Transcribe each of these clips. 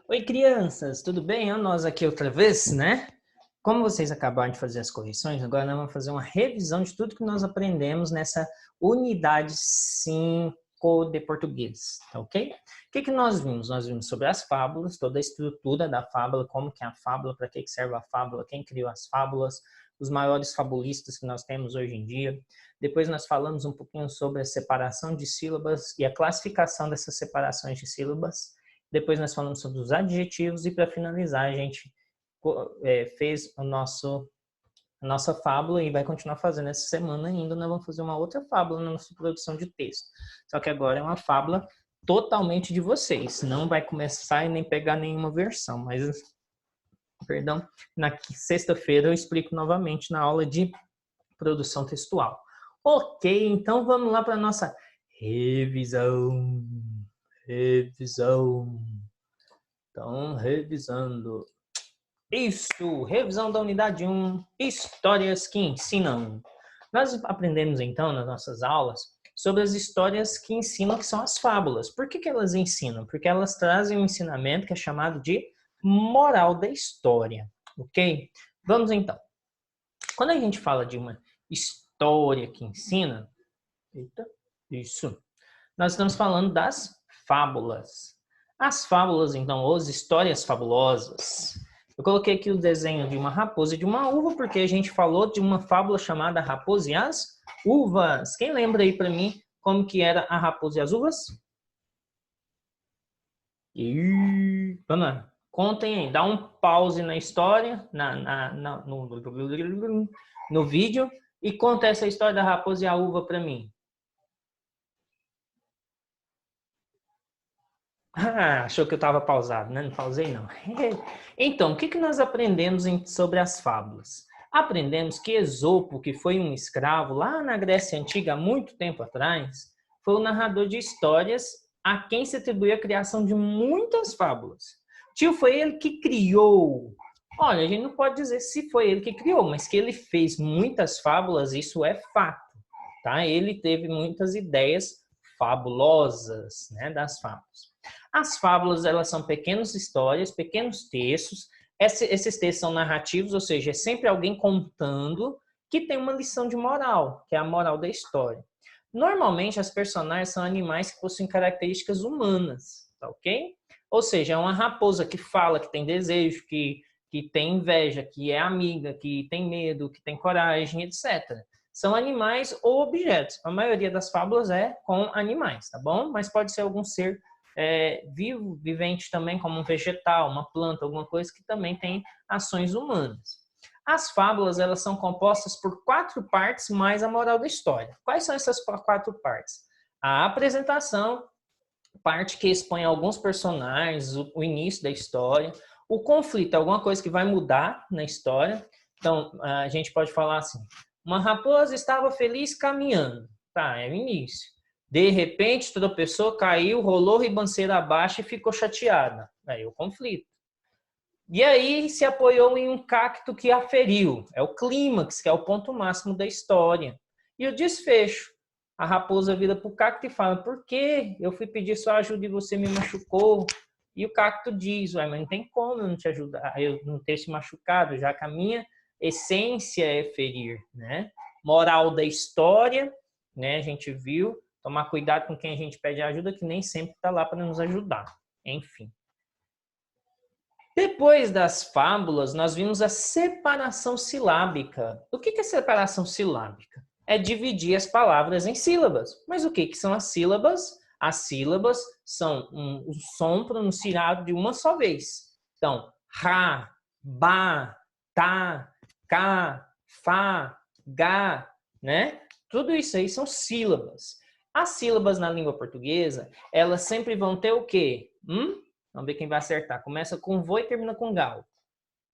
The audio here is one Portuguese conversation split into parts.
Oi, crianças, tudo bem? Nós aqui outra vez, né? Como vocês acabaram de fazer as correções, agora nós vamos fazer uma revisão de tudo que nós aprendemos nessa unidade 5 de português, tá ok? O que nós vimos? Nós vimos sobre as fábulas, toda a estrutura da fábula, como que é a fábula, para que serve a fábula, quem criou as fábulas, os maiores fabulistas que nós temos hoje em dia. Depois nós falamos um pouquinho sobre a separação de sílabas e a classificação dessas separações de sílabas. Depois nós falamos sobre os adjetivos e para finalizar a gente fez a nossa fábula e vai continuar fazendo essa semana ainda. Nós vamos fazer uma outra fábula na nossa produção de texto. Só que agora é uma fábula totalmente de vocês. Não vai começar e nem pegar nenhuma versão, mas, perdão, na sexta-feira eu explico novamente na aula de produção textual. Ok, então vamos lá para a nossa revisão. Então, revisando. Isso, revisão da unidade 1, histórias que ensinam. Nós aprendemos então nas nossas aulas sobre as histórias que ensinam, que são as fábulas. Por que elas ensinam? Porque elas trazem um ensinamento que é chamado de moral da história, ok? Vamos então. Quando a gente fala de uma história que ensina, isso, nós estamos falando das fábulas. As fábulas, então, ou as histórias fabulosas. Eu coloquei aqui o desenho de uma raposa e de uma uva, porque a gente falou de uma fábula chamada Raposa e as Uvas. Quem lembra aí para mim como que era a Raposa e as Uvas? Vamos lá. Contem aí, dá um pause na história, no vídeo, e conta essa história da Raposa e a Uva para mim. Achou que eu estava pausado, né? Não pausei, não. Então, o que nós aprendemos sobre as fábulas? Aprendemos que Esopo, que foi um escravo lá na Grécia Antiga, há muito tempo atrás, foi o narrador de histórias a quem se atribui a criação de muitas fábulas. Tio, foi ele que criou. Olha, a gente não pode dizer se foi ele que criou, mas que ele fez muitas fábulas, isso é fato, tá? Ele teve muitas ideias fabulosas, né, das fábulas. As fábulas, elas são pequenas histórias, pequenos textos. Esses textos são narrativos, ou seja, é sempre alguém contando que tem uma lição de moral, que é a moral da história. Normalmente, as personagens são animais que possuem características humanas, tá ok? Ou seja, é uma raposa que fala, que tem desejo, que tem inveja, que é amiga, que tem medo, que tem coragem, etc. São animais ou objetos. A maioria das fábulas é com animais, tá bom? Mas pode ser algum ser vivo, vivente também, como um vegetal, uma planta, alguma coisa que também tem ações humanas. As fábulas, elas são compostas por 4 partes mais a moral da história. Quais são essas 4 partes? A apresentação, parte que expõe alguns personagens, o início da história. O conflito, alguma coisa que vai mudar na história. Então, a gente pode falar assim, uma raposa estava feliz caminhando. Tá, é o início. De repente, tropeçou, caiu, rolou ribanceira abaixo e ficou chateada. Aí o conflito. E aí se apoiou em um cacto que a feriu. É o clímax, que é o ponto máximo da história. E o desfecho. A raposa vira para o cacto e fala, por que eu fui pedir sua ajuda e você me machucou? E o cacto diz, mas não tem como eu não te ajudar, eu não ter se machucado, já que a minha essência é ferir, né? Moral da história, né? A gente viu, tomar cuidado com quem a gente pede ajuda, que nem sempre está lá para nos ajudar. Enfim. Depois das fábulas, nós vimos a separação silábica. O que é separação silábica? É dividir as palavras em sílabas. Mas o que são as sílabas? As sílabas são um som pronunciado de uma só vez. Então, ra, ba, ta, ca, fa, ga, né? Tudo isso aí são sílabas. As sílabas na língua portuguesa, elas sempre vão ter o quê? Vamos ver quem vai acertar. Começa com vô e termina com gal.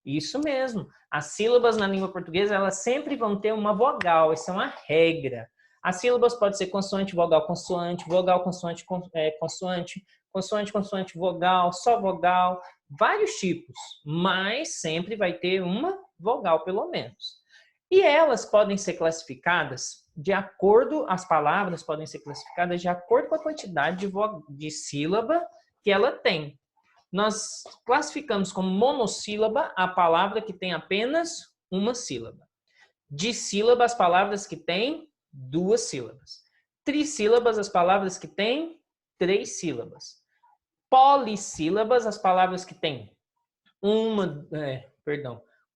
Isso mesmo. As sílabas na língua portuguesa, elas sempre vão ter uma vogal. Essa é uma regra. As sílabas podem ser consoante, vogal, consoante, consoante, consoante, consoante, vogal, só vogal, vários tipos. Mas sempre vai ter uma vogal, pelo menos. E elas podem ser classificadas de acordo, as palavras podem ser classificadas de acordo com a quantidade de sílaba que ela tem. nós classificamos como monossílaba a palavra que tem apenas uma sílaba. Dissílaba as palavras que têm 2 sílabas. Trissílabas as palavras que têm 3 sílabas. Polissílabas as palavras que têm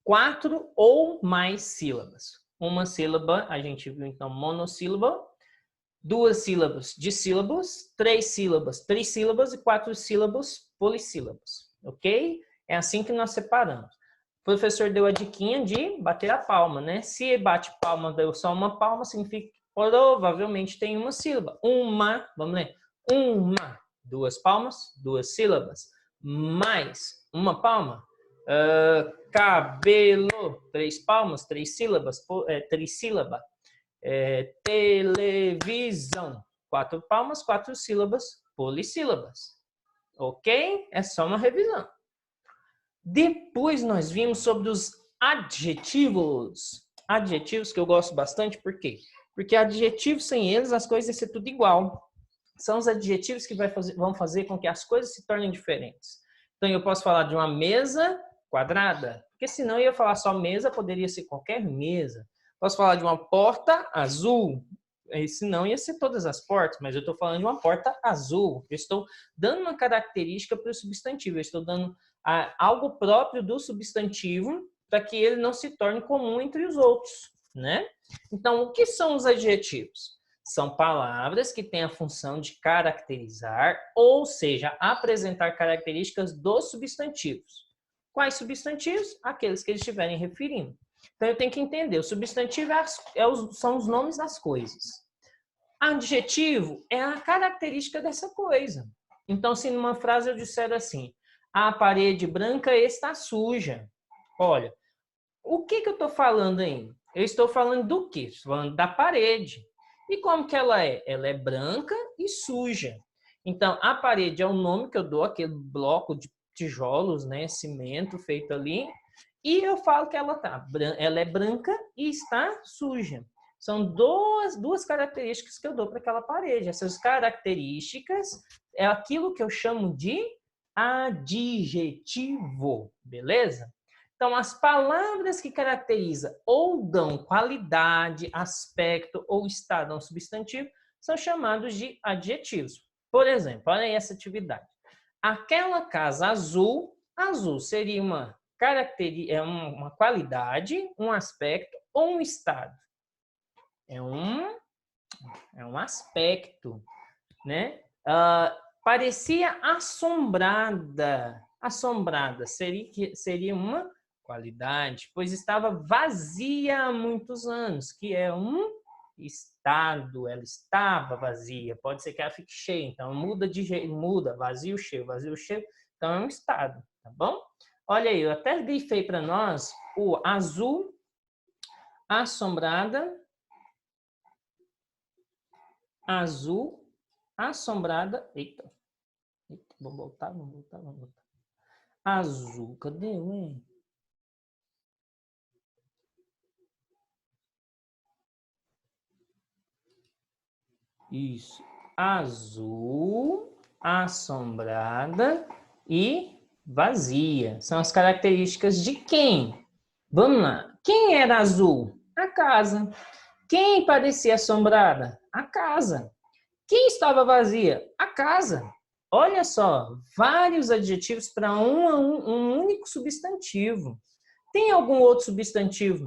4 ou mais sílabas. Uma sílaba, a gente viu então monossílaba, 2 sílabas dissílabos, 3 sílabas trissílabas e 4 sílabas polissílabas, ok? É assim que nós separamos. O professor deu a diquinha de bater a palma, né? Se bate palma, deu só uma palma, significa que provavelmente tem uma sílaba. Uma, vamos ler, uma, 2 palmas, 2 sílabas, mais uma palma. Cabelo, 3 palmas, 3 sílabas, trissílaba. Televisão, 4 palmas, 4 sílabas, polissílabas. Ok? É só uma revisão. Depois nós vimos sobre os adjetivos. Adjetivos que eu gosto bastante, por quê? Porque adjetivos sem eles as coisas vão ser tudo igual. São os adjetivos que vão fazer com que as coisas se tornem diferentes. Então eu posso falar de uma mesa quadrada, porque senão eu ia falar só mesa, poderia ser qualquer mesa. Posso falar de uma porta azul, senão ia ser todas as portas, mas eu estou falando de uma porta azul. Eu estou dando uma característica para o substantivo, eu estou dando algo próprio do substantivo para que ele não se torne comum entre os outros, né? Então, o que são os adjetivos? São palavras que têm a função de caracterizar, ou seja, apresentar características dos substantivos. Quais substantivos? Aqueles que eles estiverem referindo. Então, eu tenho que entender, o substantivo são os nomes das coisas. Adjetivo é a característica dessa coisa. Então, se numa frase eu disser assim, a parede branca está suja. Olha, o que eu estou falando aí? Eu estou falando do quê? Estou falando da parede. E como que ela é? Ela é branca e suja. Então, a parede é o nome que eu dou, aquele bloco de tijolos, né, cimento feito ali. E eu falo que ela é branca e está suja. São duas características que eu dou para aquela parede. Essas características é aquilo que eu chamo de adjetivo, beleza? Então, as palavras que caracterizam ou dão qualidade, aspecto ou estado a um substantivo são chamados de adjetivos. Por exemplo, olha aí essa atividade. Aquela casa azul, azul seria uma qualidade, um aspecto ou um estado. É um aspecto, né? Parecia assombrada. Assombrada seria uma qualidade, pois estava vazia há muitos anos, que é um estado. Ela estava vazia. Pode ser que ela fique cheia, então muda de jeito, muda, vazio, cheio, então é um estado, tá bom? Olha aí, eu até grifei para nós o azul, assombrada, azul, assombrada. Eita, vou voltar. Azul, cadê, hein? Isso, azul, assombrada e vazia. São as características de quem? Vamos lá. Quem era azul? A casa. Quem parecia assombrada? A casa. Quem estava vazia? A casa. Olha só, vários adjetivos para um único substantivo. Tem algum outro substantivo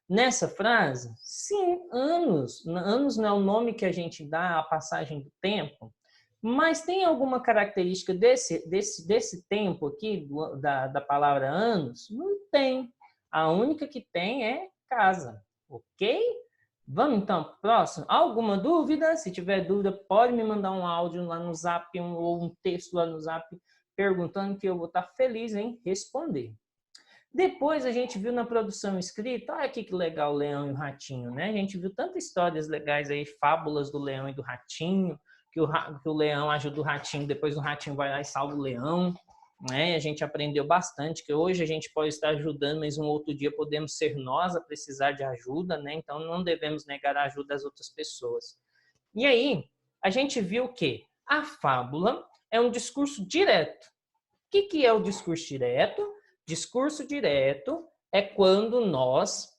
nessa frase? Sim, anos. Anos não é o nome que a gente dá à passagem do tempo, mas tem alguma característica desse tempo aqui, da palavra anos? Não tem. A única que tem é casa, ok? Vamos então para o próximo. Alguma dúvida? Se tiver dúvida, pode me mandar um áudio lá no Zap ou um texto lá no Zap perguntando, que eu vou estar feliz em responder. Depois a gente viu na produção escrita, olha aqui que legal o Leão e o Ratinho, né? A gente viu tantas histórias legais aí, fábulas do Leão e do Ratinho, que o Leão ajuda o Ratinho, depois o Ratinho vai lá e salva o Leão, né? A gente aprendeu bastante que hoje a gente pode estar ajudando, mas um outro dia podemos ser nós a precisar de ajuda, né? Então não devemos negar a ajuda às outras pessoas. E aí, a gente viu que a fábula é um discurso direto. que é o discurso direto? Discurso direto é quando nós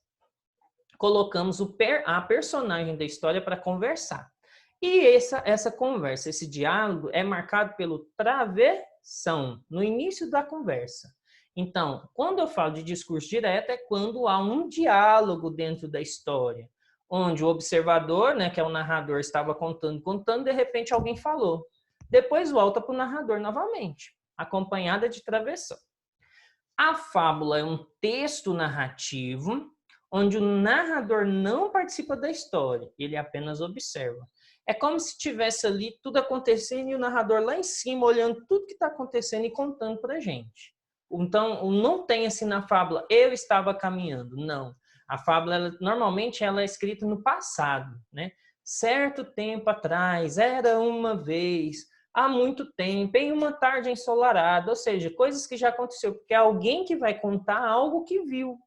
colocamos a personagem da história para conversar. E essa conversa, esse diálogo é marcado pelo travessão, no início da conversa. Então, quando eu falo de discurso direto, é quando há um diálogo dentro da história, onde o observador, né, que é o narrador, estava contando, de repente alguém falou. Depois volta para o narrador novamente, acompanhada de travessão. A fábula é um texto narrativo, onde o narrador não participa da história, ele apenas observa. É como se tivesse ali tudo acontecendo e o narrador lá em cima olhando tudo que está acontecendo e contando para a gente. Então, não tem assim na fábula, eu estava caminhando. Não. A fábula, normalmente, ela é escrita no passado, né? Certo tempo atrás, era uma vez, há muito tempo, em uma tarde ensolarada, ou seja, coisas que já aconteceu, porque é alguém que vai contar algo que viu.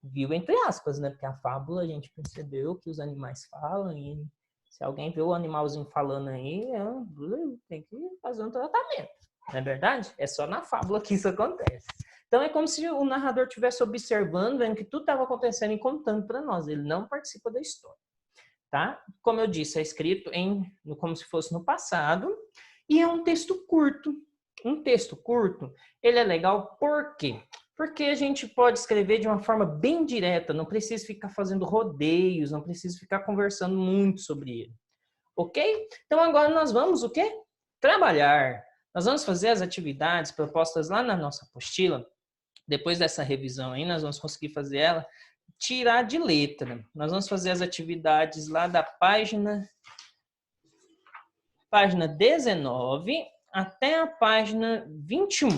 Viu entre aspas, né? Porque a fábula a gente percebeu que os animais falam e se alguém vê o animalzinho falando aí, tem que fazer um tratamento. Não é verdade? É só na fábula que isso acontece. Então é como se o narrador estivesse observando, vendo que tudo estava acontecendo e contando para nós. Ele não participa da história. Tá? Como eu disse, é escrito como se fosse no passado e é um texto curto. Um texto curto, ele é legal por quê? Porque a gente pode escrever de uma forma bem direta, não precisa ficar fazendo rodeios, não precisa ficar conversando muito sobre ele. Ok? Então agora nós vamos o quê? Trabalhar. Nós vamos fazer as atividades propostas lá na nossa apostila. Depois dessa revisão aí, nós vamos conseguir fazer ela tirar de letra. Nós vamos fazer as atividades lá da página 19 até a página 21,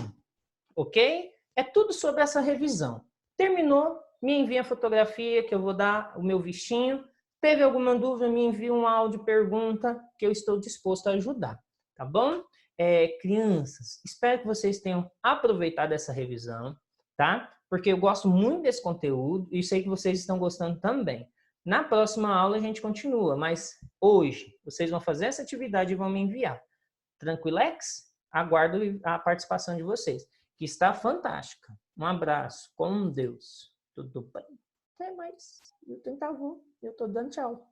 ok? É tudo sobre essa revisão. Terminou? Me envia a fotografia que eu vou dar o meu vistinho. Teve alguma dúvida? Me envia um áudio, pergunta, que eu estou disposto a ajudar, tá bom? Crianças, espero que vocês tenham aproveitado essa revisão, tá? Porque eu gosto muito desse conteúdo e sei que vocês estão gostando também. Na próxima aula a gente continua, mas hoje vocês vão fazer essa atividade e vão me enviar. Tranquilex? Aguardo a participação de vocês, que está fantástica. Um abraço. Com Deus. Tudo bem? Até mais. Eu tô dando tchau.